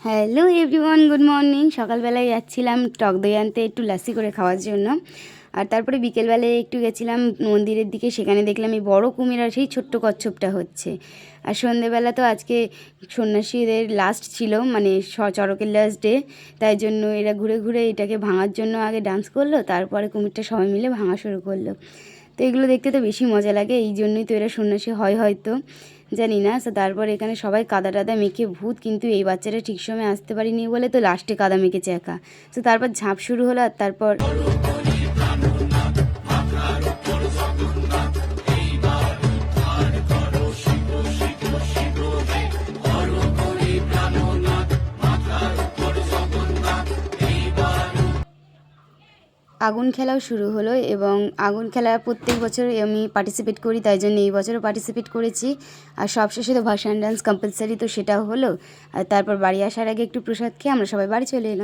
Hello everyone, good morning. সকালবেলায় যাচ্ছিলাম টক দই আনতে একটু লাসি করে খাওয়ার জন্য। আর তারপরে বিকেলবেলায় একটু গেছিলাম মন্দিরের দিকে, সেখানে দেখলাম এই বড় কুমির আর সেই ছোট্ট কচ্ছপটা হচ্ছে। আর সন্ধেবেলা তো আজকে সন্ন্যাসীদের লাস্ট ছিল, মানে চড়কের লাস্ট ডে, তাই জন্য এরা ঘুরে ঘুরে এটাকে ভাঙার জন্য আগে ডান্স করলো, তারপরে কুমিরটা সবাই মিলে ভাঙা শুরু করলো। তো এগুলো দেখতে তো বেশি মজা লাগে, এই জন্যই তো এরা সন্ন্যাসী হয় হয়তো, জানি না। তো তারপর এখানে সবাই কাদা টাদা মেখে ভূত, কিন্তু এই বাচ্চাটা ঠিক সময় আসতে পারিনি বলে তো লাস্টে কাদা মেখেছে একা। তো তারপর ঝাঁপ শুরু হলো, আর তারপর আগুন খেলাও শুরু হলো। এবং আগুন খেলা প্রত্যেক বছর আমি পার্টিসিপেট করি, তাই জন্য এই বছরও পার্টিসিপেট করেছি। আর সবশেষে তো ভাসান ডান্স কম্পালসারি, তো সেটাও হলো। আর তারপর বাড়ি আসার আগে একটু প্রসাদ খেয়ে আমরা সবাই বাড়ি চলে এলাম।